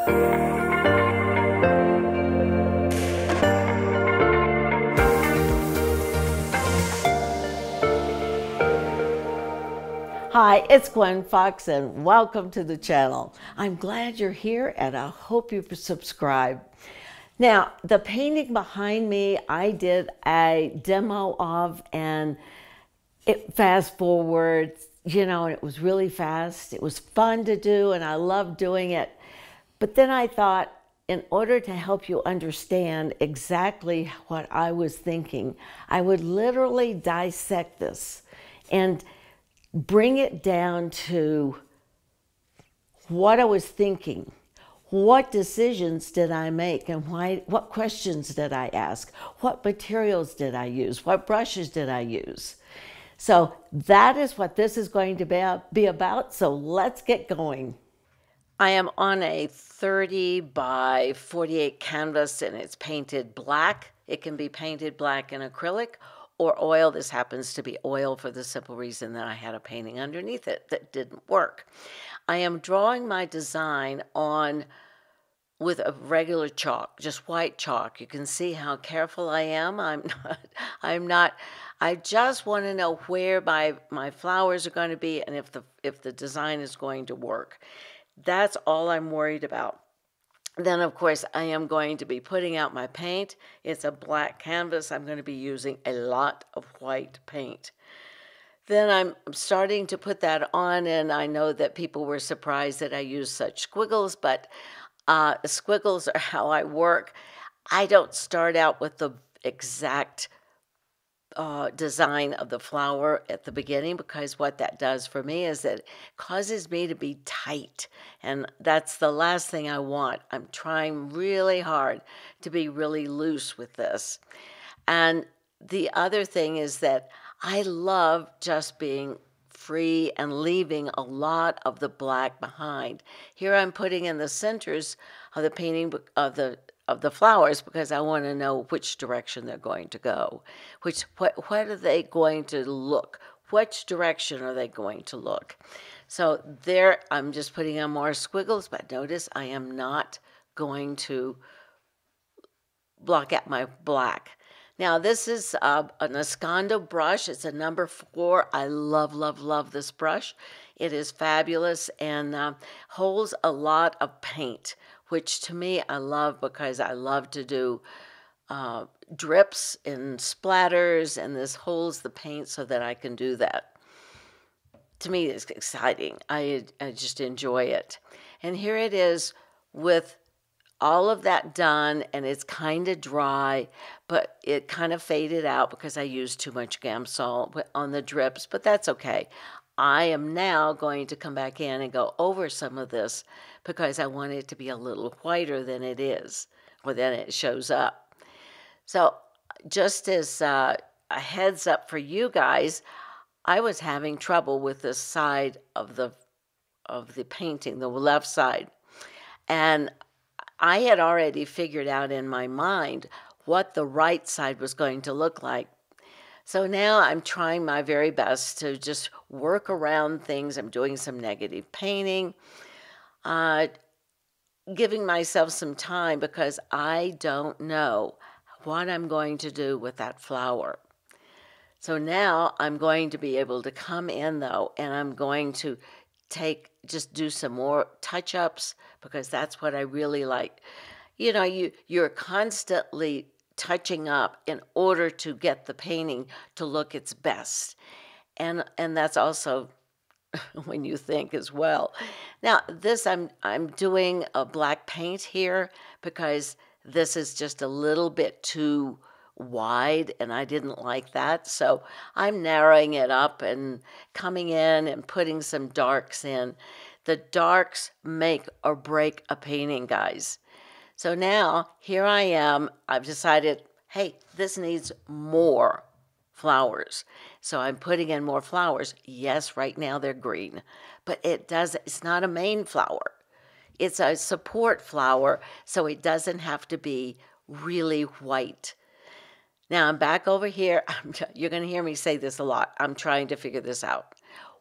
Hi, it's Gwen Fox and welcome to the channel. I'm glad you're here and I hope you subscribe. Now, the painting behind me, I did a demo of, and it fast forward, and it was really fast. It was fun to do and I loved doing it. But then I thought, in order to help you understand exactly what I was thinking, I would literally dissect this and bring it down to what I was thinking. What decisions did I make and why? What questions did I ask? What materials did I use? What brushes did I use? So that is what this is going to be about. So let's get going. I am on a 30 by 48 canvas and it's painted black. It can be painted black in acrylic or oil. This happens to be oil for the simple reason that I had a painting underneath it that didn't work. I am drawing my design on with a regular chalk, just white chalk. You can see how careful I am. I just want to know where my flowers are going to be and if the design is going to work. That's all I'm worried about. Then, of course, I am going to be putting out my paint. It's a black canvas. I'm going to be using a lot of white paint. Then I'm starting to put that on, and I know that people were surprised that I used such squiggles, but squiggles are how I work. I don't start out with the exact design of the flower at the beginning, because what that does for me is that it causes me to be tight, and that's the last thing I want. I'm trying really hard to be really loose with this. And the other thing is that I love just being free and leaving a lot of the black behind. Here I'm putting in the centers of the painting of the flowers because I want to know which direction they're going to go. What are they going to look? Which direction are they going to look? So there I'm just putting in more squiggles, but notice I am not going to block out my black. Now this is an Escondo brush. It's a number 4. I love, love, love this brush. It is fabulous and holds a lot of paint, which to me I love because I love to do drips and splatters, and this holds the paint so that I can do that. To me, it's exciting. I just enjoy it. And here it is with all of that done, and it's kind of dry, but it kind of faded out because I used too much Gamsol on the drips, but that's okay. I am now going to come back in and go over some of this because I want it to be a little whiter than it is, or than it shows up. So just as a heads up for you guys, I was having trouble with this side of the painting, the left side. And I had already figured out in my mind what the right side was going to look like. So now I'm trying my very best to just work around things. I'm doing some negative painting, giving myself some time because I don't know what I'm going to do with that flower. So now I'm going to be able to come in though, and I'm going to just do some more touch-ups because that's what I really like. You're constantly touching up in order to get the painting to look its best. And that's also when you think as well. Now this I'm doing a black paint here because this is just a little bit too wide and I didn't like that, so I'm narrowing it up and coming in and putting some darks in. The darks make or break a painting, guys. So now here I am. I've decided, hey, this needs more flowers, so I'm putting in more flowers. Yes, right now they're green, but it's not a main flower. It's a support flower, so it doesn't have to be really white. Now I'm back over here. You're going to hear me say this a lot. I'm trying to figure this out.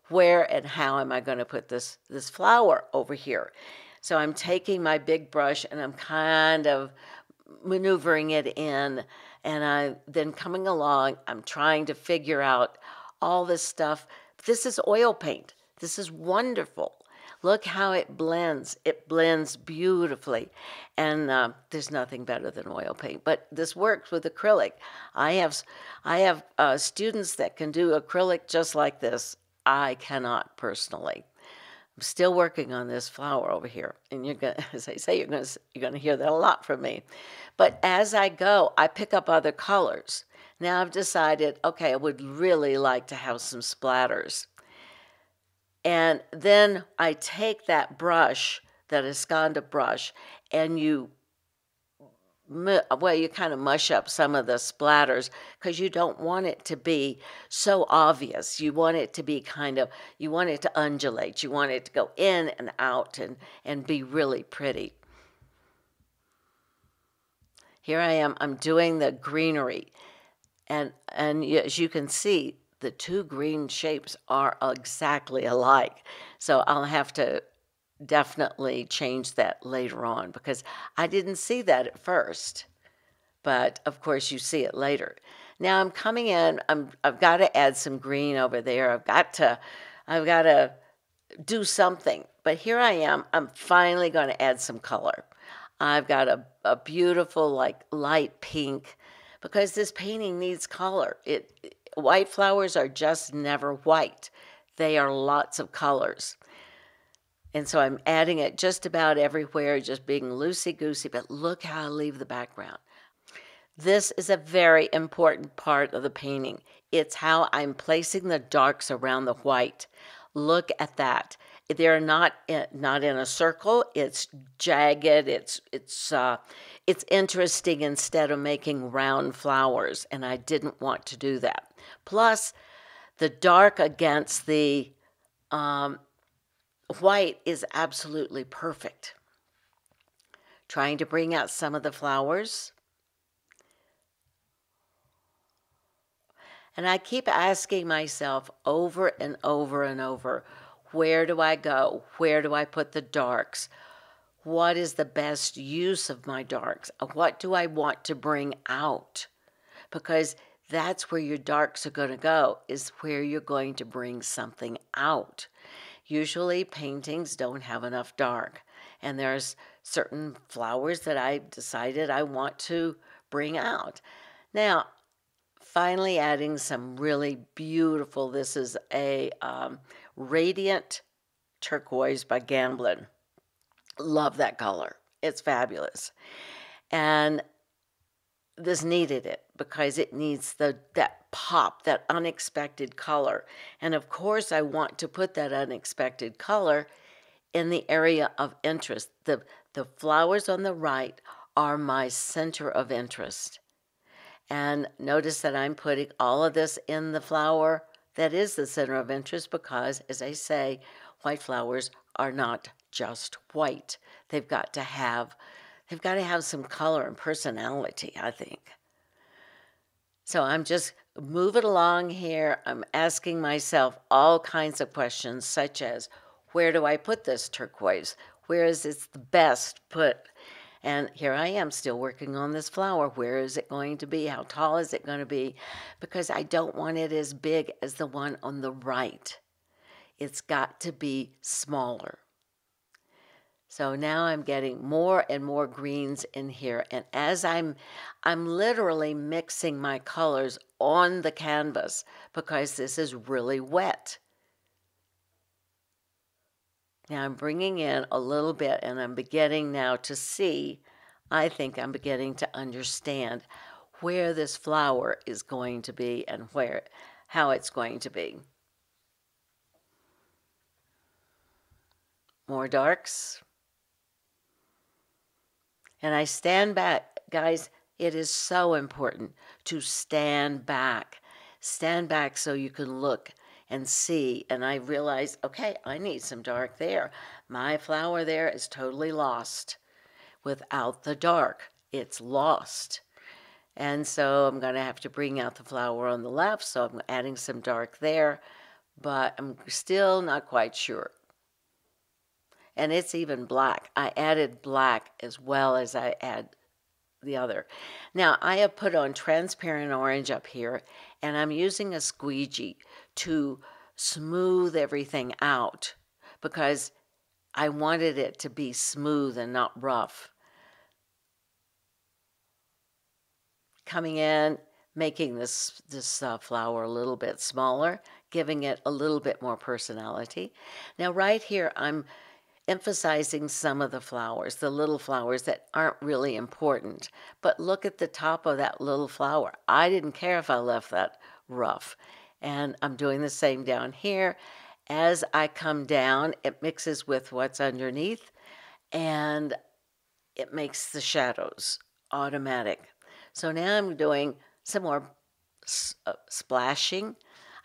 Where and how am I going to put this flower over here? So I'm taking my big brush and I'm kind of maneuvering it in, and I then coming along, I'm trying to figure out all this stuff. This is oil paint. This is wonderful. Look how it blends. It blends beautifully. And there's nothing better than oil paint. But this works with acrylic. I have students that can do acrylic just like this. I cannot personally. I'm still working on this flower over here, and you're gonna, as I say, you're gonna hear that a lot from me. But as I go, I pick up other colors. Now I've decided, okay, I would really like to have some splatters. And then I take that brush, that Esconda brush, and you kind of mush up some of the splatters because you don't want it to be so obvious. You want it to be you want it to undulate. You want it to go in and out and be really pretty. Here I am, I'm doing the greenery. And as you can see, the two green shapes are exactly alike. So I'll have to definitely change that later on because I didn't see that at first. But of course you see it later. Now I'm coming in, I've got to add some green over there. I've got to do something. But here I am, I'm finally going to add some color. I've got a beautiful like light pink because this painting needs color. White flowers are just never white. They are lots of colors. And so I'm adding it just about everywhere, just being loosey-goosey, but look how I leave the background. This is a very important part of the painting. It's how I'm placing the darks around the white. Look at that. They're not in a circle. It's jagged. It's interesting instead of making round flowers, and I didn't want to do that. Plus, the dark against the white is absolutely perfect. Trying to bring out some of the flowers. And I keep asking myself over and over and over, where do I go? Where do I put the darks? What is the best use of my darks? What do I want to bring out? Because that's where your darks are going to go, is where you're going to bring something out. Usually paintings don't have enough dark, and there's certain flowers that I decided I want to bring out. Now, finally adding some really beautiful, this is a Radiant Turquoise by Gamblin. Love that color. It's fabulous. And this needed it because it needs that pop, that unexpected color. And of course, I want to put that unexpected color in the area of interest. The flowers on the right are my center of interest. And notice that I'm putting all of this in the flower that is the center of interest because, as I say, white flowers are not just white. They've got to have some color and personality, I think. So I'm just moving along here. I'm asking myself all kinds of questions, such as, where do I put this turquoise? Where is it the best put? And here I am still working on this flower. Where is it going to be? How tall is it going to be? Because I don't want it as big as the one on the right. It's got to be smaller. So now I'm getting more and more greens in here. And as I'm literally mixing my colors on the canvas because this is really wet. Now I'm bringing in a little bit and I'm beginning now to see, I think I'm beginning to understand where this flower is going to be and how it's going to be. More darks. And I stand back. Guys, it is so important to stand back. Stand back so you can look and see. And I realized, okay, I need some dark there. My flower there is totally lost. Without the dark, it's lost. And so I'm going to have to bring out the flower on the left. So I'm adding some dark there. But I'm still not quite sure. and it's even black. I added black as well as I add the other. Now I have put on transparent orange up here, and I'm using a squeegee to smooth everything out because I wanted it to be smooth and not rough. Coming in, making this flower a little bit smaller, giving it a little bit more personality. Now right here I'm emphasizing some of the flowers, the little flowers that aren't really important. But look at the top of that little flower. I didn't care if I left that rough. And I'm doing the same down here. As I come down, it mixes with what's underneath, and it makes the shadows automatic. So now I'm doing some more splashing.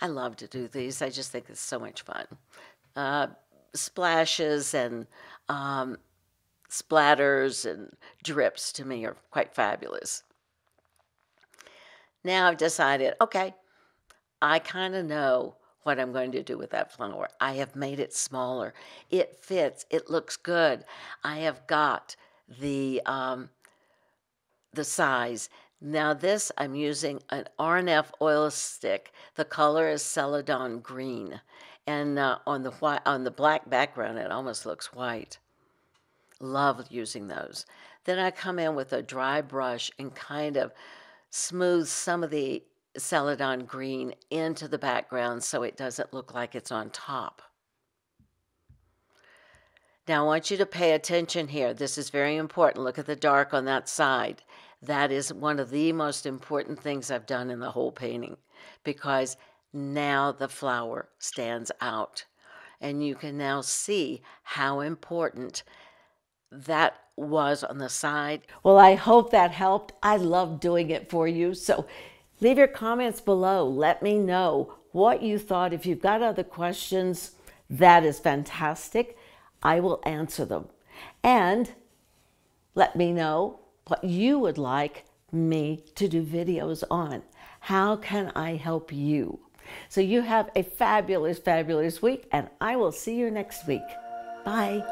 I love to do these. I just think it's so much fun. Splashes and splatters and drips to me are quite fabulous. Now I've decided, okay, I kind of know what I'm going to do with that flower. I have made it smaller. It fits. It looks good. I have got the size. Now this, I'm using an RNF oil stick. The color is Celadon green. And on the black background, it almost looks white. Love using those. Then I come in with a dry brush and kind of smooth some of the Celadon green into the background so it doesn't look like it's on top. Now I want you to pay attention here. This is very important. Look at the dark on that side. That is one of the most important things I've done in the whole painting, because now the flower stands out. And you can now see how important that was on the side. Well, I hope that helped. I love doing it for you. So leave your comments below. Let me know what you thought. If you've got other questions, that is fantastic. I will answer them. And let me know what you would like me to do videos on. How can I help you? So you have a fabulous, fabulous week, and I will see you next week. Bye.